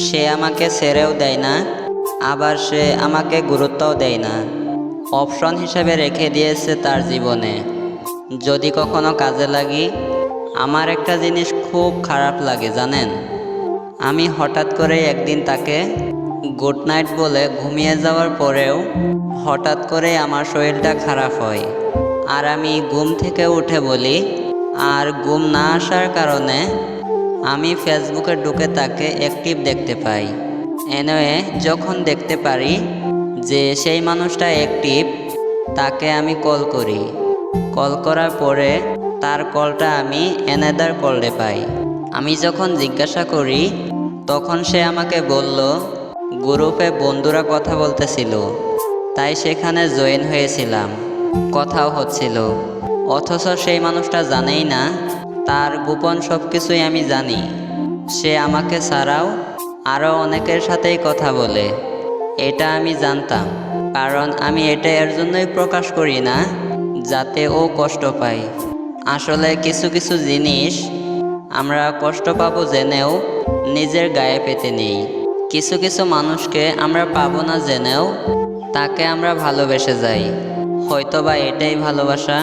সে আমাকে ছেড়েও দেয় না, আবার সে আমাকে গুরুত্বও দেয় না। অপশন হিসেবে রেখে দিয়েছে তার জীবনে, যদি কখনো কাজে লাগি। আমার একটা জিনিস খুব খারাপ লাগে জানেন, আমি হঠাৎ করে একদিন তাকে গুড নাইট বলে ঘুমিয়ে যাওয়ার পরেও হঠাৎ করে আমার শরীরটা খারাপ হয়, আর আমি ঘুম থেকে উঠে বলি, আর ঘুম না আসার কারণে আমি ফেসবুকে ঢুকে তাকে অ্যাক্টিভ দেখতে পাই। এনওয়ে যখন দেখতে পারি যে সেই মানুষটা অ্যাক্টিভ, তাকে আমি কল করি। কল করার পরে তার কলটা আমি অ্যানাদার কলে পাই। আমি যখন জিজ্ঞাসা করি, তখন সে আমাকে বলল গ্রুপে বন্ধুরা কথা বলতেছিল, তাই সেখানে জয়েন হয়েছিলাম, কথাও হচ্ছিল। অথচ সেই মানুষটা জানেই না তার গোপন সব কিছুই আমি জানি। সে আমাকে ছাড়াও আরও অনেকের সাথেই কথা বলে। এটা আমি জানতাম, কারণ আমি এটা এর জন্যই প্রকাশ করি না যাতে ও কষ্ট পায়। আসলে কিছু কিছু জিনিস আমরা কষ্ট পাবো জেনেও নিজের গায়ে পেতে নেই। কিছু কিছু মানুষকে আমরা পাবো না জেনেও তাকে আমরা ভালোবেসে যাই। হয়তোবা এটাই ভালোবাসা।